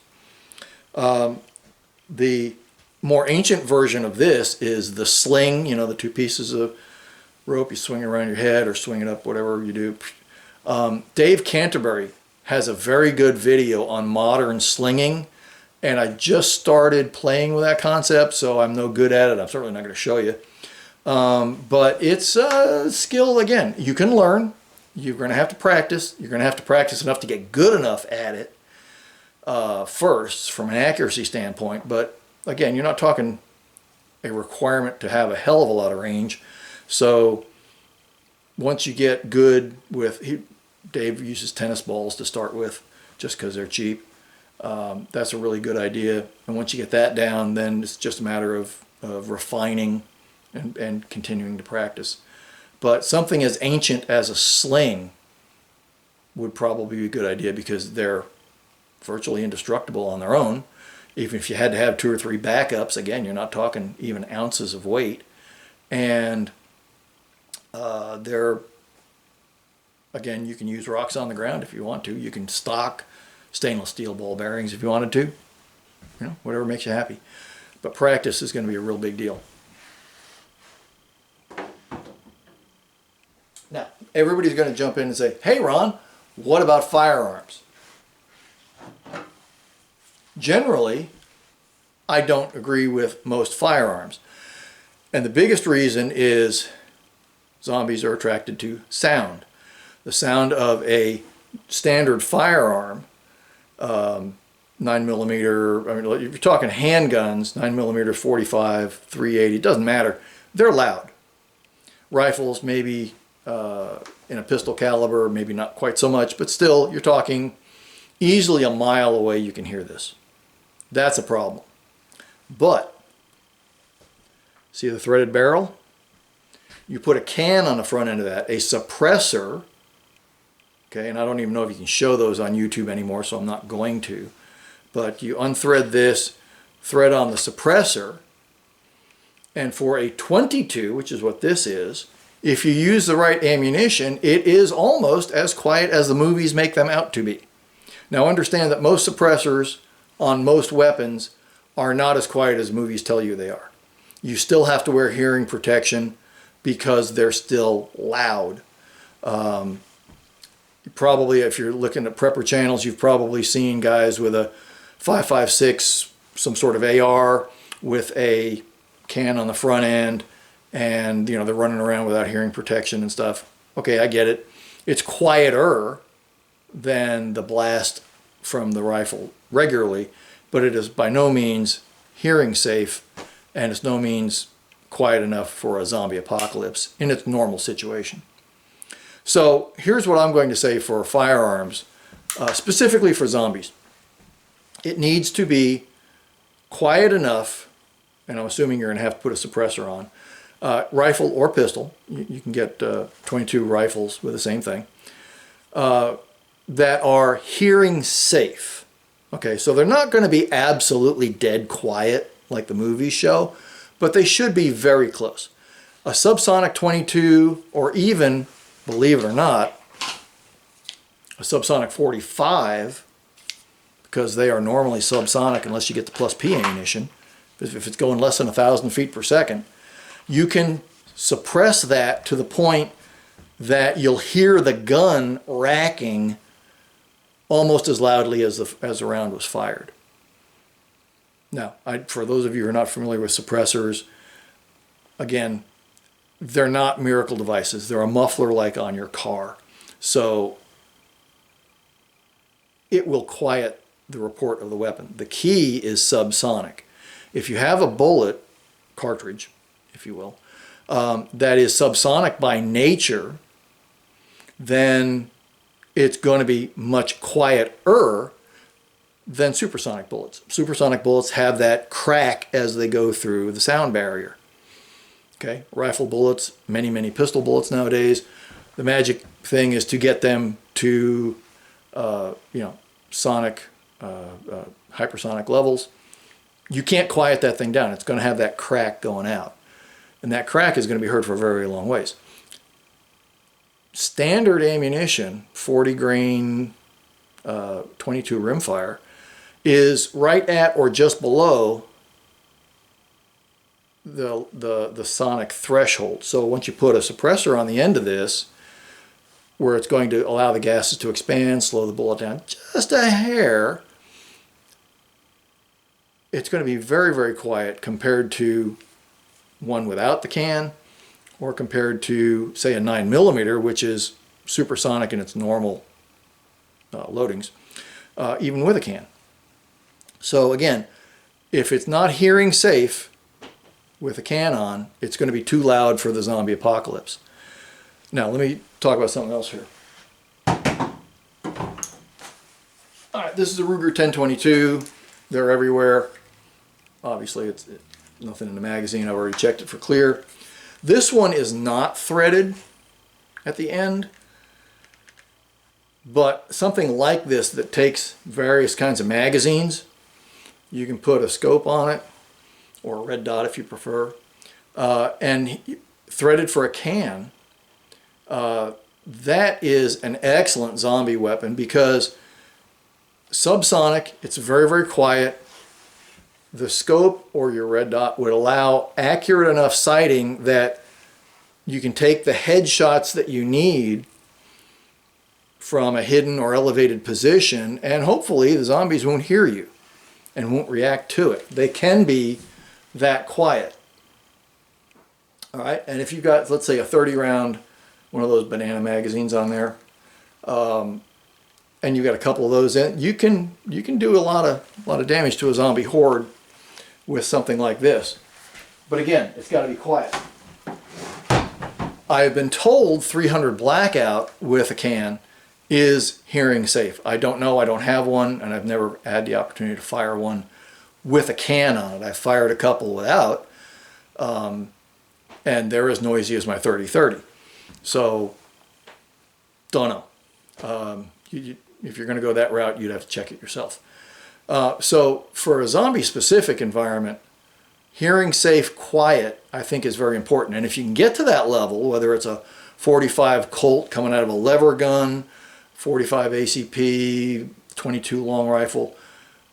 The more ancient version of this is the sling, you know, the 2 pieces of rope, you swing it around your head or swing it up, whatever you do. Dave Canterbury has a very good video on modern slinging, and I just started playing with that concept, so I'm no good at it. I'm certainly not going to show you. But it's a skill, again, you can learn. You're going to have to practice. You're going to have to practice enough to get good enough at it first from an accuracy standpoint. But again, you're not talking a requirement to have a hell of a lot of range. So once you get good with, Dave uses tennis balls to start with just because they're cheap. That's a really good idea. And once you get that down, then it's just a matter of refining and continuing to practice. But something as ancient as a sling would probably be a good idea because they're virtually indestructible on their own. Even if you had to have 2 or 3 backups, again, you're not talking even ounces of weight. And they're, again, you can use rocks on the ground if you want to. You can stock stainless steel ball bearings if you wanted to. You know, whatever makes you happy. But practice is going to be a real big deal. Now, everybody's going to jump in and say, hey, Ron, what about firearms? Generally, I don't agree with most firearms. And the biggest reason is zombies are attracted to sound. The sound of a standard firearm, 9mm, I mean, if you're talking handguns, 9mm, 45, 380, it doesn't matter. They're loud. Rifles, maybe in a pistol caliber, maybe not quite so much, but still, you're talking easily a mile away you can hear this. That's a problem. But, see the threaded barrel? You put a can on the front end of that, a suppressor, okay, and I don't even know if you can show those on YouTube anymore, so I'm not going to, but you unthread this, thread on the suppressor, and for a .22, which is what this is, if you use the right ammunition, it is almost as quiet as the movies make them out to be. Now understand that most suppressors on most weapons are not as quiet as movies tell you they are. You still have to wear hearing protection because they're still loud. Probably, if you're looking at prepper channels, you've probably seen guys with a 5.56, some sort of AR with a can on the front end, and you know they're running around without hearing protection and stuff. Okay, I get it. It's quieter than the blast from the rifle regularly, but it is by no means hearing safe, and it's no means quiet enough for a zombie apocalypse in its normal situation. So here's what I'm going to say for firearms, specifically for zombies. It needs to be quiet enough, and I'm assuming you're going to have to put a suppressor on, rifle or pistol. You can get .22 rifles with the same thing, that are hearing safe. Okay, so they're not going to be absolutely dead quiet like the movies show, but they should be very close. A subsonic .22, or even, believe it or not, a subsonic .45, because they are normally subsonic unless you get the plus P ammunition. If it's going less than 1,000 feet per second, you can suppress that to the point that you'll hear the gun racking almost as loudly as the round was fired. Now, for those of you who are not familiar with suppressors, again, they're not miracle devices. They're a muffler like on your car. So it will quiet the report of the weapon. The key is subsonic. If you have a bullet cartridge, if you will, that is subsonic by nature, then it's going to be much quieter than supersonic bullets. Supersonic bullets have that crack as they go through the sound barrier. Okay, rifle bullets, many pistol bullets nowadays. The magic thing is to get them to, sonic, hypersonic levels. You can't quiet that thing down. It's going to have that crack going out. And that crack is going to be heard for a very long ways. Standard ammunition, 40 grain, 22 rimfire, is right at or just below the sonic threshold. So once you put a suppressor on the end of this, where it's going to allow the gases to expand, slow the bullet down just a hair, it's going to be very quiet compared to one without the can, or compared to, say, a 9mm, which is supersonic in its normal loadings, even with a can. So again, if it's not hearing safe with a can on, it's going to be too loud for the zombie apocalypse. Now let me talk about something else here. All right, this is a Ruger 1022. They're everywhere. Obviously, it's nothing in the magazine. I've already checked it for clear. This one is not threaded at the end, but something like this that takes various kinds of magazines, you can put a scope on it, or a red dot if you prefer, and threaded for a can. That is an excellent zombie weapon because subsonic, it's very quiet. The scope or your red dot would allow accurate enough sighting that you can take the headshots that you need from a hidden or elevated position, and hopefully the zombies won't hear you and won't react to it. They can be that quiet. All right, and if you've got, let's say, a 30 round, one of those banana magazines on there, and you've got a couple of those in, you can do a lot of damage to a zombie horde with something like this. But again, it's got to be quiet. I've been told 300 blackout with a can is hearing safe. I don't know, I don't have one, and I've never had the opportunity to fire one with a can on it. I fired a couple without, and they're as noisy as my 30-30. So, don't know. If you're going to go that route, you'd have to check it yourself. So for a zombie-specific environment, hearing safe quiet, I think, is very important. And if you can get to that level, whether it's a 45 Colt coming out of a lever gun, 45 ACP, 22 long rifle,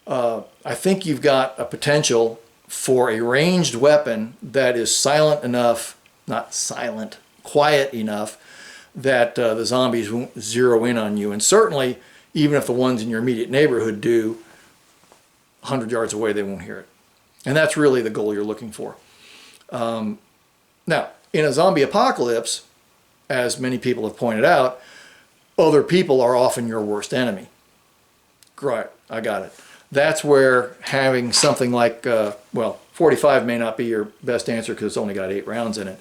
I think you've got a potential for a ranged weapon that is silent enough, not silent, quiet enough that the zombies won't zero in on you. And certainly, even if the ones in your immediate neighborhood do, 100 yards away, they won't hear it. And that's really the goal you're looking for. Now, in a zombie apocalypse, as many people have pointed out, other people are often your worst enemy. Right, I got it. That's where having something like, well, 45 may not be your best answer because it's only got 8 rounds in it.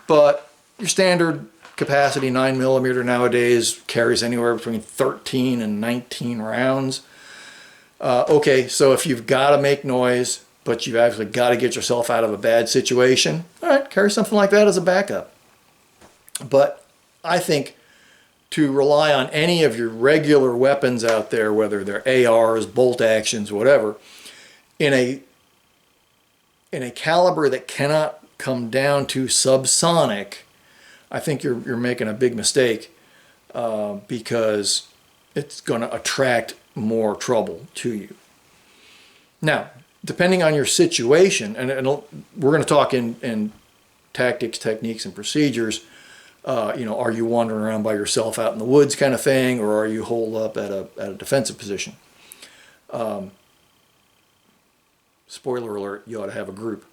But your standard capacity 9mm nowadays carries anywhere between 13 and 19 rounds. Okay, so if you've got to make noise, but you've actually got to get yourself out of a bad situation, all right, carry something like that as a backup. But I think to rely on any of your regular weapons out there, whether they're ARs, bolt actions, whatever, in a caliber that cannot come down to subsonic, I think you're making a big mistake because it's going to attract more trouble to you. Now, depending on your situation, and we're going to talk in tactics, techniques, and procedures, are you wandering around by yourself out in the woods kind of thing, or are you holed up at a defensive position? Spoiler alert, you ought to have a group.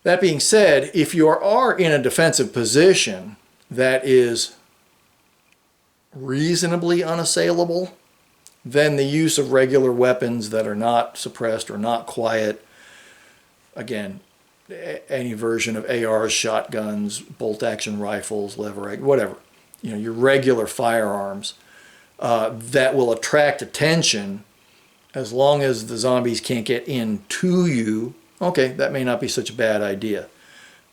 That being said, if you are in a defensive position that is reasonably unassailable, then the use of regular weapons that are not suppressed or not quiet again, any version of ARs, shotguns, bolt-action rifles, lever, whatever, you know, your regular firearms that will attract attention as long as the zombies can't get into you. Okay, that may not be such a bad idea.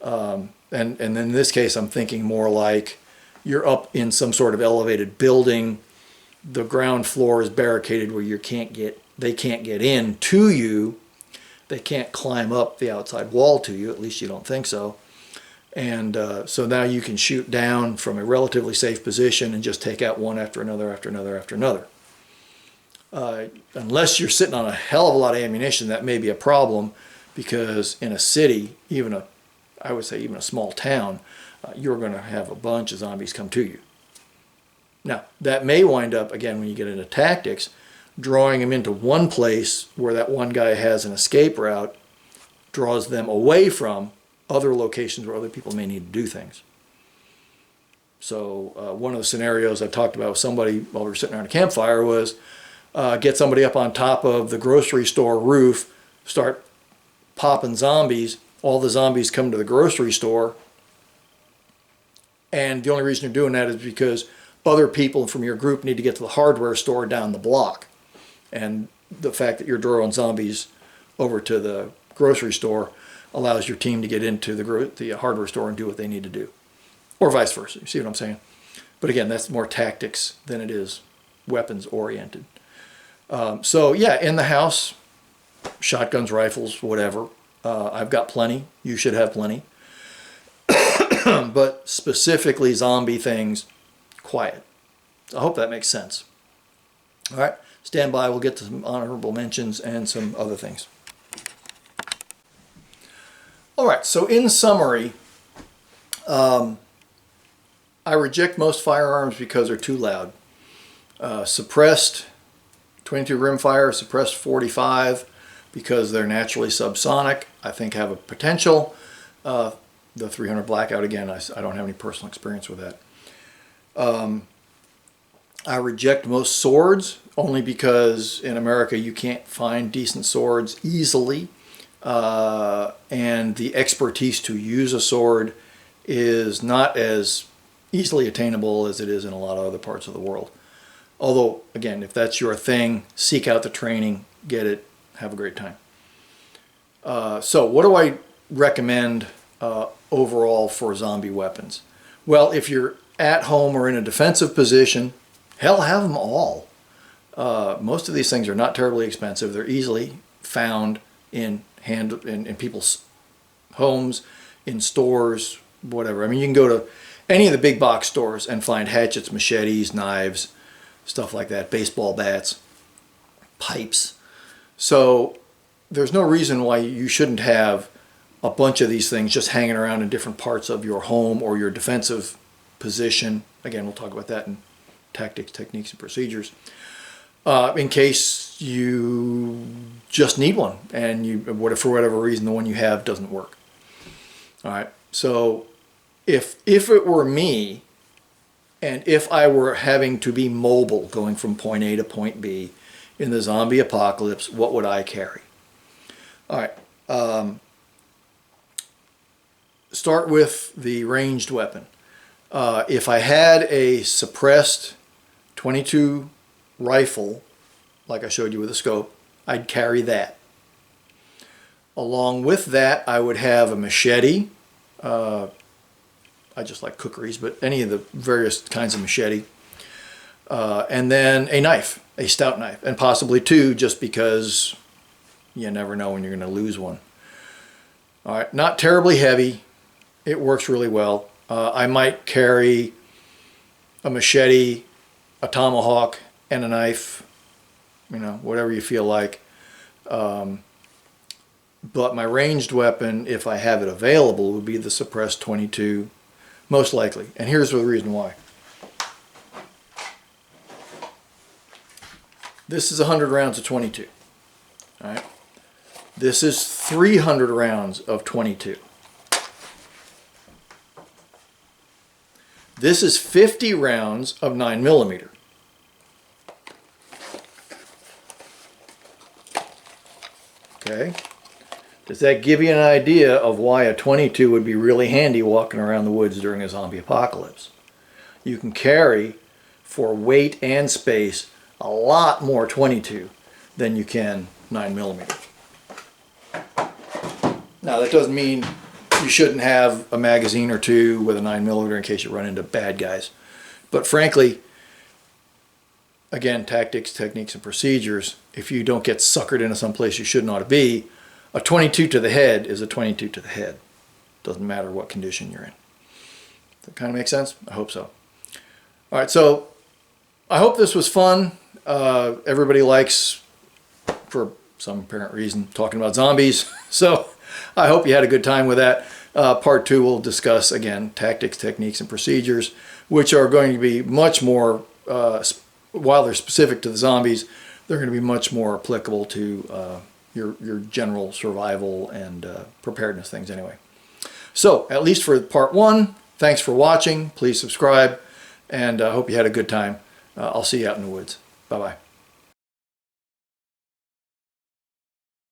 And in this case, I'm thinking more like you're up in some sort of elevated building. The ground floor is barricaded where they can't get in to you. They can't climb up the outside wall to you, at least you don't think so. And so now you can shoot down from a relatively safe position and just take out one after another, after another, after another. Unless you're sitting on a hell of a lot of ammunition, that may be a problem, because in a city, I would say even a small town, you're going to have a bunch of zombies come to you. Now, that may wind up, again, when you get into tactics, drawing them into one place where that one guy has an escape route, draws them away from other locations where other people may need to do things. So one of the scenarios I talked about with somebody while we were sitting around a campfire was get somebody up on top of the grocery store roof, start popping zombies. All the zombies come to the grocery store, and the only reason you're doing that is because other people from your group need to get to the hardware store down the block. And the fact that you're drawing zombies over to the grocery store allows your team to get into the hardware store and do what they need to do. Or vice versa. You see what I'm saying? But again, that's more tactics than it is weapons oriented. So yeah, in the house, shotguns, rifles, whatever. I've got plenty. You should have plenty. But specifically zombie things, quiet. I hope that makes sense. All right, stand by. We'll get to some honorable mentions and some other things. All right, so in summary, I reject most firearms because they're too loud. Suppressed 22 rimfire, suppressed 45, because they're naturally subsonic, I think have a potential. The 300 Blackout, again, I don't have any personal experience with that. I reject most swords only because in America you can't find decent swords easily, and the expertise to use a sword is not as easily attainable as it is in a lot of other parts of the world. Although, again, if that's your thing, seek out the training, get it, have a great time. So what do I recommend overall for zombie weapons? Well, if you're at home or in a defensive position, hell, have them all. Most of these things are not terribly expensive. They're easily found in people's homes, in stores, whatever. I mean, you can go to any of the big box stores and find hatchets, machetes, knives, stuff like that, baseball bats, pipes. So there's no reason why you shouldn't have a bunch of these things just hanging around in different parts of your home or your defensive position. Again, we'll talk about that in tactics, techniques, and procedures. In case you just need one and for whatever reason the one you have doesn't work. All right. So if it were me, and if I were having to be mobile going from point A to point B in the zombie apocalypse, what would I carry? All right. Start with the ranged weapon. If I had a suppressed 22 rifle, like I showed you with a scope, I'd carry that. Along with that, I would have a machete. I just like cookeries, but any of the various kinds of machete. And then a knife, a stout knife, and possibly two, just because you never know when you're going to lose one. All right, not terribly heavy. It works really well. I might carry a machete, a tomahawk, and a knife, whatever you feel like. But my ranged weapon, if I have it available, would be the suppressed 22, most likely. And here's the reason why. This is 100 rounds of 22. All right. This is 300 rounds of 22. This is 50 rounds of 9mm. Okay. Does that give you an idea of why a 22 would be really handy walking around the woods during a zombie apocalypse? You can carry, for weight and space, a lot more 22 than you can 9mm. Now that doesn't mean you shouldn't have a magazine or two with a 9mm in case you run into bad guys. But frankly, again, tactics, techniques, and procedures, if you don't get suckered into some place you shouldn't ought to be, a 22 to the head is a 22 to the head. Doesn't matter what condition you're in. Does that kind of make sense? I hope so. All right, so I hope this was fun. Everybody likes, for some apparent reason, talking about zombies. So I hope you had a good time with that. Part 2 will discuss, again, tactics, techniques, and procedures, which are going to be much more, while they're specific to the zombies, they're going to be much more applicable to your general survival and preparedness things anyway. So, at least for part 1, thanks for watching. Please subscribe, and I hope you had a good time. I'll see you out in the woods. Bye-bye.